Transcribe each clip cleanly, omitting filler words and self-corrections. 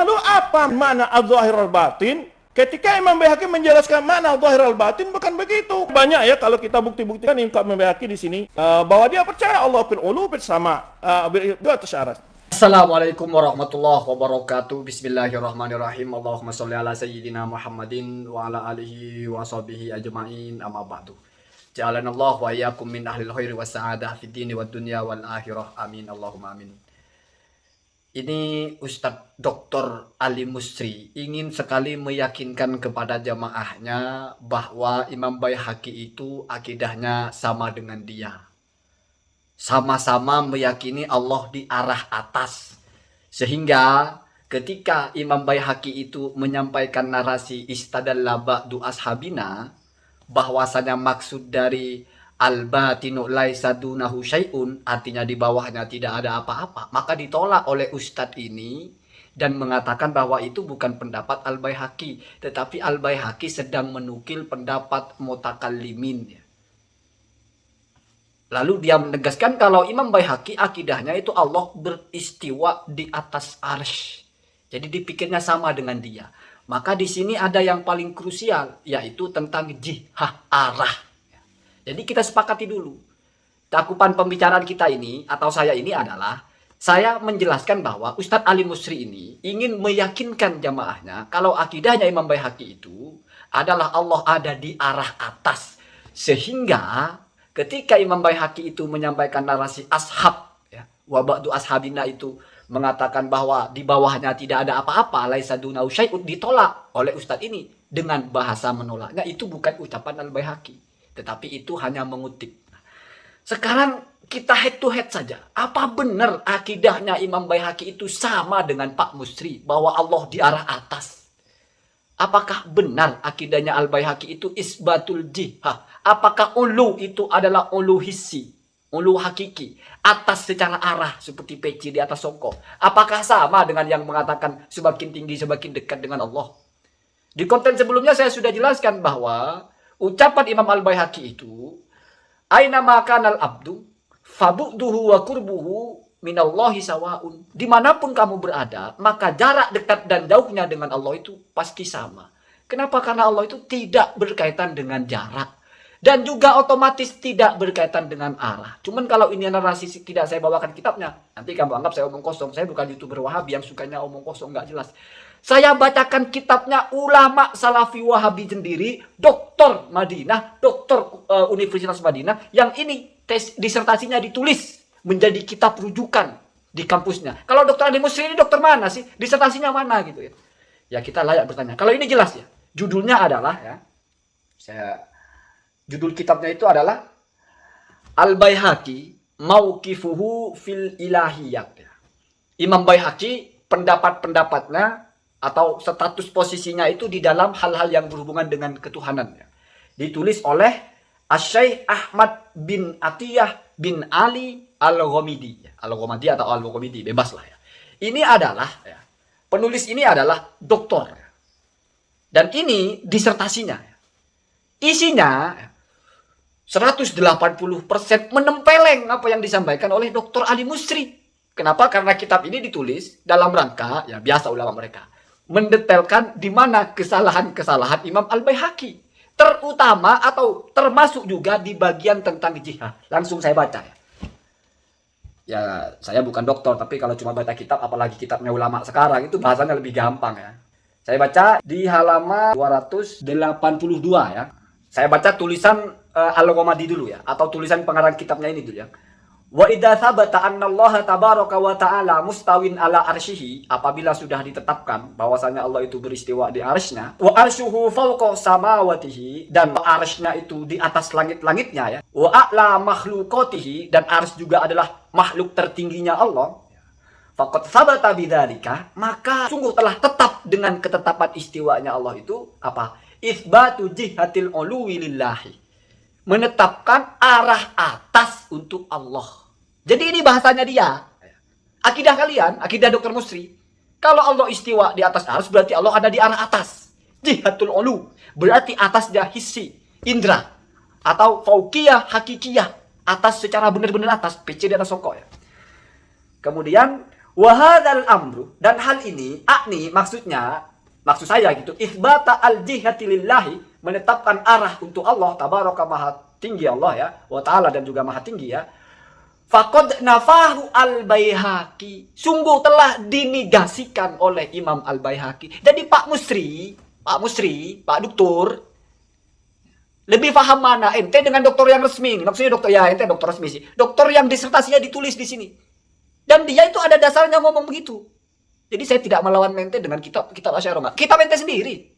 Lalu apa makna al-zahir al-batin? Ketika Imam Baihaqi menjelaskan makna al-zahir al-batin, bukan begitu. Banyak ya kalau kita bukti-buktikan Imam Baihaqi di sini bahwa dia percaya Allah fil ulu fil sama di atas aras. Assalamualaikum warahmatullahi wabarakatuh. Bismillahirrahmanirrahim. Allahumma sholli ala sayyidina Muhammadin wa ala alihi wa sahbihi ajma'in. Amma ba'du. Ja'alanallahu wa iyyakum min ahlil khairi was sa'adah fid dini wad dunya wal akhirah. Amin. Allahumma amin. Ini Ustadz Dr. Ali Musri ingin sekali meyakinkan kepada jamaahnya bahwa Imam Baihaqi itu akidahnya sama dengan dia. Sama-sama meyakini Allah di arah atas. Sehingga ketika Imam Baihaqi itu menyampaikan narasi istadalla ba'du ashabina, bahwasanya maksud dari al-batinu laisa dunahu syai'un, artinya di bawahnya tidak ada apa-apa, maka ditolak oleh Ustadz ini dan mengatakan bahwa itu bukan pendapat Al-Baihaqi, tetapi Al-Baihaqi sedang menukil pendapat mutakallimin. Lalu dia menegaskan kalau Imam Baihaqi akidahnya itu Allah beristiwa di atas arsy. Jadi dipikirnya sama dengan dia. Maka di sini ada yang paling krusial, yaitu tentang jihah arah. Jadi kita sepakati dulu. Cakupan pembicaraan kita ini atau saya ini adalah saya menjelaskan bahwa Ustadz Ali Musri ini ingin meyakinkan jamaahnya kalau akidahnya Imam Baihaqi itu adalah Allah ada di arah atas. Sehingga ketika Imam Baihaqi itu menyampaikan narasi ashab, ya, wa ba'du ashabina itu mengatakan bahwa di bawahnya tidak ada apa-apa, laisa dunau syai'un, ditolak oleh Ustadz ini dengan bahasa menolaknya. Itu bukan ucapan Al-Baihaqi, tetapi itu hanya mengutip. Sekarang kita head to head saja. Apa benar akidahnya Imam Baihaqi itu sama dengan Pak Musri bahwa Allah di arah atas? Apakah benar akidahnya Al-Baihaqi itu isbatul jihah? Apakah ulu itu adalah ulu hissi, ulu hakiki, atas secara arah seperti peci di atas songkok? Apakah sama dengan yang mengatakan semakin tinggi semakin dekat dengan Allah? Di konten sebelumnya saya sudah jelaskan bahwa ucapan Imam Al-Baihaqi itu aina makanal abdu fabu'duhu wa kurbuhu minallahi sawaun. Dimanapun kamu berada, maka jarak dekat dan jauhnya dengan Allah itu pasti sama. Kenapa? Karena Allah itu tidak berkaitan dengan jarak. Dan juga otomatis tidak berkaitan dengan arah. Cuman kalau ini narasi tidak saya bawakan kitabnya, nanti kamu anggap saya omong kosong. Saya bukan YouTuber Wahabi yang sukanya omong kosong, nggak jelas. Saya bacakan kitabnya ulama Salafi Wahabi sendiri, Doktor Madinah, Doktor Universitas Madinah, yang ini disertasinya ditulis menjadi kitab rujukan di kampusnya. Kalau Dokter Ali Musri ini dokter mana sih? Disertasinya mana gitu ya? Ya kita layak bertanya. Kalau ini jelas ya. Judulnya adalah ya. Judul kitabnya itu adalah Al-Baihaqi Mauqifuhu fil Ilahiyat. Imam Baihaqi pendapat-pendapatnya atau status posisinya itu di dalam hal-hal yang berhubungan dengan ketuhanan. Ditulis oleh Asy-Syaikh Ahmad bin Atiyah bin Ali Al-Ghamidi. Al-Ghamidi atau Al-Ghamidi, bebas lah ya. Ini adalah ya, penulis ini adalah doktor. Dan ini disertasinya. Isinya 180% menempeleng apa yang disampaikan oleh Dr. Ali Musri. Kenapa? Karena kitab ini ditulis dalam rangka, ya biasa ulama mereka, mendetailkan di mana kesalahan-kesalahan Imam Al-Baihaqi. Terutama atau termasuk juga di bagian tentang jihad. Langsung saya baca ya. Ya, saya bukan dokter, tapi kalau cuma baca kitab, apalagi kitabnya ulama sekarang, itu bahasanya lebih gampang ya. Saya baca di halaman 282 ya. Saya baca tulisan Al-Ghamidi dulu ya, atau tulisan pengarang kitabnya ini dulu ya. Wa idza thabata anna Allah tabaraka wa ta'ala mustawin ala arsyihi, apabila sudah ditetapkan bahwasanya Allah itu beristiwa di arsy-Nya, wa arsyuhu fawqa samawatihi, dan arsy-Nya itu di atas langit-langitnya ya. Wa a'la makhluqatihi, dan arsy juga adalah makhluk tertingginya Allah. Faqad thabata bidzalika, maka sungguh telah tetap dengan ketetapan istiwanya Allah itu apa? Itsbatu jihatil uluwi lillahi, menetapkan arah atas untuk Allah. Jadi ini bahasanya dia. Akidah kalian, akidah Dr. Musri, kalau Allah istiwa di atas arsy berarti Allah ada di arah atas. Jihatul ulu berarti atasnya hissi, indra, atau fauqiyah hakikiyah, atas secara benar-benar atas, PC di atas songkok ya. Kemudian Wa hadzal amru, dan hal ini maksud saya gitu, itsbata al-jihati lillahi, menetapkan arah untuk Allah tabaraka, maha tinggi Allah ya, wa ta'ala, dan juga maha tinggi ya. Faqad nafahu al-Baihaqi, sungguh telah dinegasikan oleh Imam al-Baihaqi. Jadi Pak Musri, Pak Doktor, lebih paham mana ente dengan dokter yang resmi. Maksudnya dokter ya, ente dokter resmi sih. Dokter yang disertasinya ditulis di sini. Dan dia itu ada dasarnya ngomong begitu. Jadi saya tidak melawan ente dengan kitab Asy'ariyah. Kitab ente sendiri.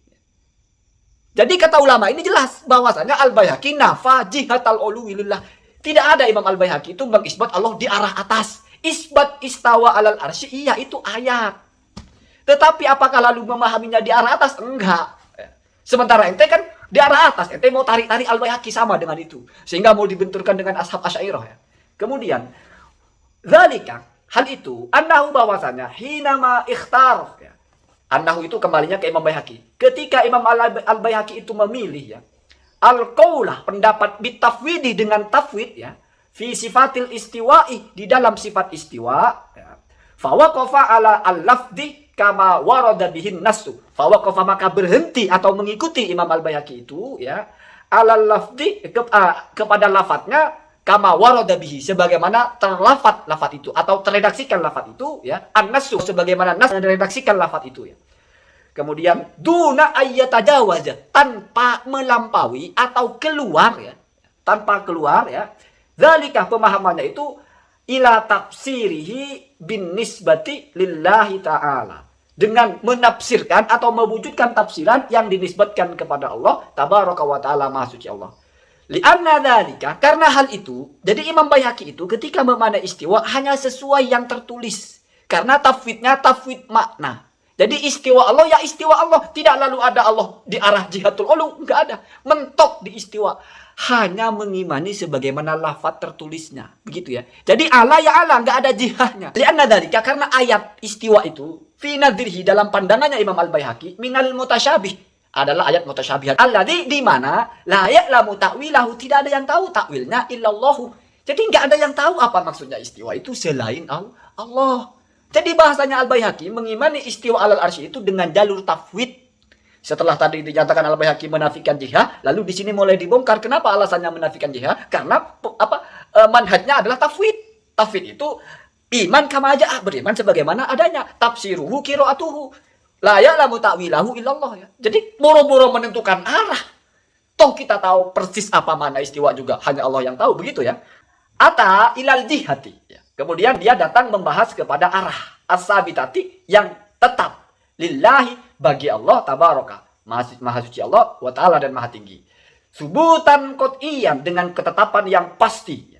Jadi kata ulama ini jelas bahwasanya al-Baihaqi nafa jihatal uluwi lillah. Tidak ada Imam al-Baihaqi itu mengisbat Allah di arah atas. Isbat istawa alal arsy, iya itu ayat. Tetapi apakah lalu memahaminya di arah atas? Enggak. Sementara ente kan di arah atas, ente mau tarik-tarik al-Baihaqi sama dengan itu. Sehingga mau dibenturkan dengan ashab Asy'ariyah ya. Kemudian zalika, hal itu, annahu bahwasanya hinama ikhtar ya. Annahu itu kembalinya ke Imam Baihaqi. Ketika Imam al-Baihaqi itu memilih ya, al-qaulah, pendapat bitafwidi, dengan tafwid ya, fi sifatil istiwa'i, di dalam sifat istiwa ya. Fawaqafa ala al-lafdi kama warada bihin nasu. Fawaqafa, maka berhenti atau mengikuti Imam al-Baihaqi itu ya, ala lafdi, kepada lafadznya, kama warada bihi, sebagaimana terlafat lafadz itu atau terredaksikan lafadz itu ya, an-nasu, sebagaimana nas meredaksikan lafadz itu ya. Kemudian duna ayyatajawaza, tanpa melampaui atau keluar ya, tanpa keluar ya. Zalika, pemahamannya itu, ila tafsirihi bin nisbati lillahi ta'ala, dengan menafsirkan atau mewujudkan tafsiran yang dinisbatkan kepada Allah tabaraka wa ta'ala, maha suci Allah. Li'anna dzalika, karena hal itu, jadi Imam Baihaqi itu ketika memaknai istiwa hanya sesuai yang tertulis, karena tafwidnya tafwid makna. Jadi istiwa Allah ya istiwa Allah, tidak lalu ada Allah di arah jihatul ulu, enggak ada. Mentok di istiwa, hanya mengimani sebagaimana lafaz tertulisnya, begitu ya. Jadi Allah ya Allah, enggak ada jihahnya. Li'anna dzalika, karena ayat istiwa itu fi nadhrihi, dalam pandangannya Imam al-Baihaqi, minal mutasyabih, adalah ayat mutasyabihat. Alladzi, di mana la ya'lamu ta'wilahu, tidak ada yang tahu takwilnya illallahu. Jadi enggak ada yang tahu apa maksudnya istiwa itu selain Allah. Jadi bahasanya al-Baihaqi mengimani istiwa alal arsy itu dengan jalur tafwid. Setelah tadi dinyatakan al-Baihaqi menafikan jihad, lalu di sini mulai dibongkar kenapa alasannya menafikan jihad? Karena manhajnya adalah tafwid. Tafwid itu iman kama aja, beriman sebagaimana adanya. Tafsiruhu qiraatuhu, la ya'lamu ta'wilahu illallah ya. Jadi boro-boro menentukan arah. Toh kita tahu persis apa makna istiwa juga, hanya Allah yang tahu, begitu ya. Ata ilal jihati ya. Kemudian dia datang membahas kepada arah as-sabitati, yang tetap, lillahi, bagi Allah tabaraka, maha suci Allah wa ta'ala, dan maha tinggi. Subutan qot'iyan, dengan ketetapan yang pasti.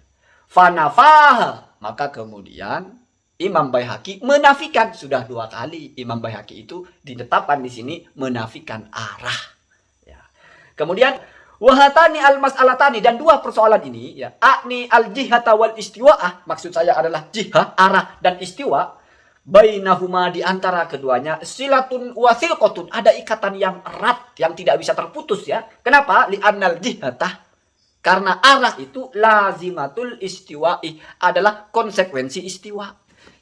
Fanafaha, maka kemudian Imam Baihaqi menafikan, sudah 2 kali Imam Baihaqi itu ditetapkan di sini menafikan arah ya. Kemudian wahatani al-mas'alatani, dan 2 persoalan ini ya, akni al-jihata wal istiwa'ah, maksud saya adalah jihah, arah, dan istiwa, bainahuma, di antara keduanya, silatun wa silqatun, ada ikatan yang erat yang tidak bisa terputus ya. Kenapa? Li'annal jihatah, karena arah itu lazimatul istiwa'i, adalah konsekuensi istiwa.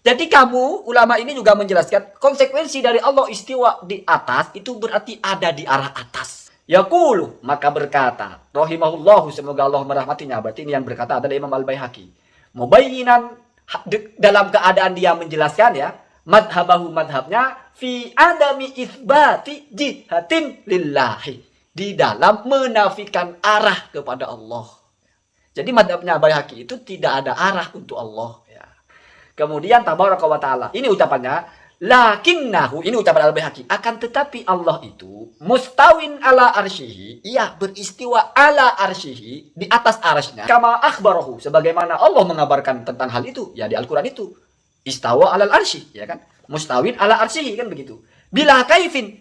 Jadi kamu, ulama ini juga menjelaskan konsekuensi dari Allah istiwa di atas itu berarti ada di arah atas. Yaqulu, maka berkata, rahimahullahu, semoga Allah merahmatinya, berarti ini yang berkata adalah Imam al-Baihaqi. Mubayyinan, dalam keadaan dia menjelaskan ya, madhabahu, madhabnya, fi adami itsbati jihatin lillahi, di dalam menafikan arah kepada Allah. Jadi madhabnya Baihaqi itu tidak ada arah untuk Allah ya. Kemudian tabaraka wa ta'ala, ini ucapannya, lakinnahu, ini ucapan al-Baihaqi, akan tetapi Allah itu mustawin ala arsyihi, ia beristiwa ala arsyihi, di atas arsy-Nya, kama akhbarahu, sebagaimana Allah mengabarkan tentang hal itu ya di Al-Qur'an itu, istawa alal arsy ya kan, mustawin ala arsyihi kan begitu. Bila kaifin,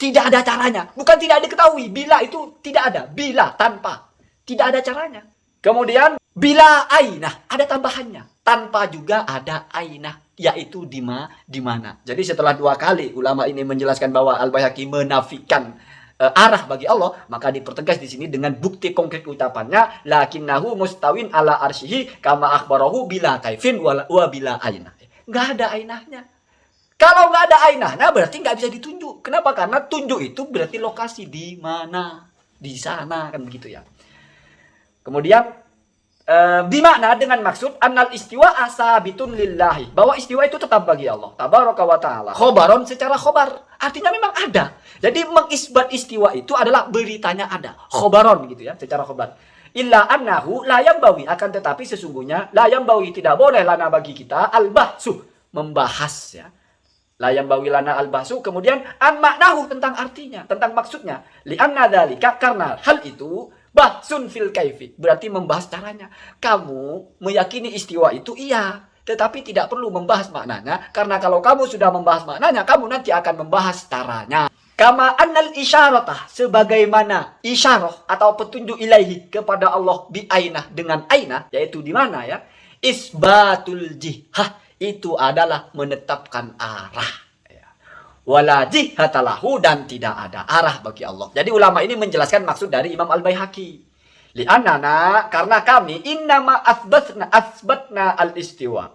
tidak ada caranya, bukan tidak diketahui, bila itu tidak ada, bila tanpa, tidak ada caranya. Kemudian bila ainah, ada tambahannya, tanpa juga ada ainah, yaitu di mana. Jadi setelah 2 kali ulama ini menjelaskan bahwa al-Baihaqi menafikan arah bagi Allah, maka dipertegas di sini dengan bukti konkret ucapannya, lakinnahu mustawin ala arsyihi kama akhbarahu bila kaifin wa bila ainah. nggak ada ainahnya. Kalau nggak ada ainahnya berarti nggak bisa ditunjuk. Kenapa? Karena tunjuk itu berarti lokasi di mana, di sana kan begitu ya. Kemudian bimakna dengan maksud annal istiwa asabitun lillahi, bahwa istiwa itu tetap bagi Allah tabaraka wa taala, khobaron secara khobar, artinya memang ada. Jadi mengisbat istiwa itu adalah beritanya ada, khobaron gitu ya, secara khobar. Illa annahu la yambawi, akan tetapi sesungguhnya la yambawi, tidak boleh lana bagi kita al-bahsu, membahas ya. La yambawi lana al-bahsu, kemudian an maknahu, tentang artinya, tentang maksudnya. Li anna dzalika, karena hal itu bahsun fil kaifi, berarti membahas caranya. Kamu meyakini istiwa itu iya, tetapi tidak perlu membahas maknanya, karena kalau kamu sudah membahas maknanya, kamu nanti akan membahas caranya. Kama annal isyarata, sebagaimana isyarah atau petunjuk ilahi kepada Allah bi ainah, dengan ainah, yaitu di mana ya? Isbatul jihah, itu adalah menetapkan arah. Wala jihatalahu, dan tidak ada arah bagi Allah. Jadi ulama ini menjelaskan maksud dari Imam Al-Baihaqi. Li'anana, karena kami innama asbatna al-istiwa,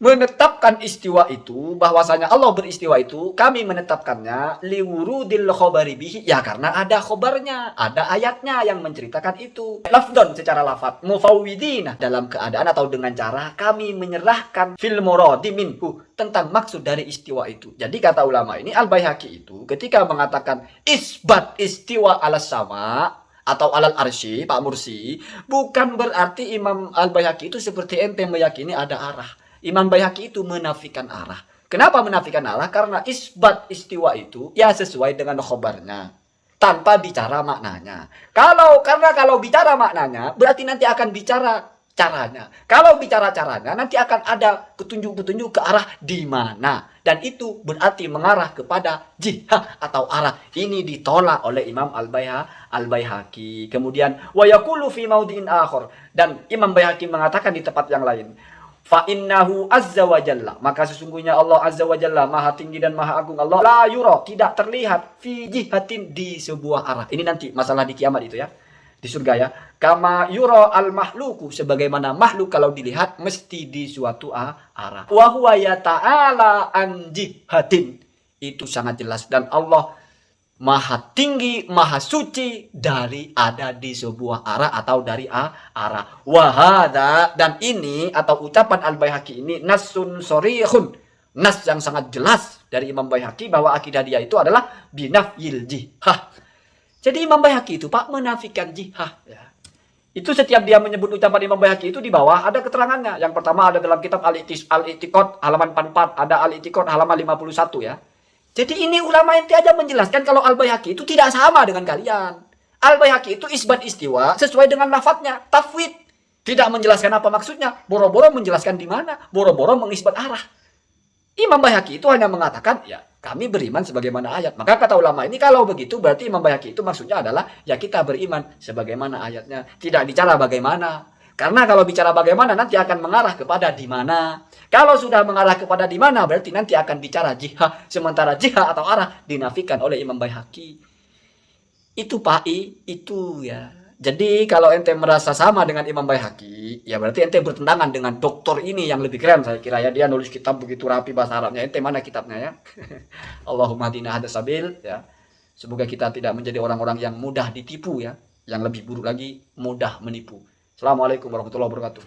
menetapkan istiwa itu, bahwasanya Allah beristiwa itu, kami menetapkannya liwurudil khobari bihi, ya karena ada khobarnya, ada ayatnya yang menceritakan itu. Lafdon, secara lafad, mufawwidina, dalam keadaan atau dengan cara kami menyerahkan fil muradi minhu, tentang maksud dari istiwa itu. Jadi kata ulama ini, Al-Baihaqi itu ketika mengatakan isbat istiwa alas sama atau alal arsy, Pak Mursi, bukan berarti Imam Al-Baihaqi itu seperti ente meyakini ada arah. Imam Baihaqi itu menafikan arah. Kenapa menafikan arah? Karena isbat istiwa itu ya sesuai dengan khobarnya, tanpa bicara maknanya. Karena kalau bicara maknanya, berarti nanti akan bicara caranya. Kalau bicara caranya, nanti akan ada petunjuk-petunjuk ke arah di mana. Dan itu berarti mengarah kepada jihah atau arah. Ini ditolak oleh Imam Al-Baihaqi. Kemudian wa yaqulu fi maudhi'in akhar, dan Imam Baihaqi mengatakan di tempat yang lain, fa innahu azza wa jalla, maka sesungguhnya Allah azza wa jalla, maha tinggi dan maha agung Allah, la yura, tidak terlihat, fi jihatin, di sebuah arah. Ini nanti masalah di kiamat itu ya, di surga ya. Kama yura al mahluku, sebagaimana makhluk kalau dilihat mesti di suatu arah. Wa huwa ya ta'ala an jihatin, itu sangat jelas, dan Allah maha tinggi, maha suci dari ada di sebuah arah atau dari arah. Wahada, dan ini atau ucapan Al-Baihaqi ini nasun sorihun, nas yang sangat jelas dari Imam Baihaqi bahwa akidah dia itu adalah binafyil jihah. Jadi Imam Baihaqi itu Pak menafikan jihah ya. Itu setiap dia menyebut ucapan Imam Baihaqi itu di bawah ada keterangannya. Yang pertama ada dalam kitab Al-I'tiqad halaman 44, ada Al-I'tiqad halaman 51 ya. Jadi ini ulama ente aja menjelaskan kalau Al-Baihaqi itu tidak sama dengan kalian. Al-Baihaqi itu isbat istiwa sesuai dengan lafadznya, tafwid. Tidak menjelaskan apa maksudnya, boro-boro menjelaskan di mana, boro-boro mengisbat arah. Imam Baihaqi itu hanya mengatakan, ya kami beriman sebagaimana ayat. Maka kata ulama ini, kalau begitu berarti Imam Baihaqi itu maksudnya adalah, ya kita beriman sebagaimana ayatnya. Tidak bicara bagaimana. Karena kalau bicara bagaimana nanti akan mengarah kepada di mana. Kalau sudah mengarah kepada di mana berarti nanti akan bicara jihah. Sementara jihah atau arah dinafikan oleh Imam Baihaqi. Itu Pak itu ya. Jadi kalau ente merasa sama dengan Imam Baihaqi, ya berarti ente bertentangan dengan doktor ini yang lebih keren saya kira ya. Dia nulis kitab begitu rapi bahasa Arabnya. Ente mana kitabnya ya? Allahumma hadina hada sabil ya. Semoga kita tidak menjadi orang-orang yang mudah ditipu ya. Yang lebih buruk lagi mudah menipu. Assalamualaikum warahmatullahi wabarakatuh.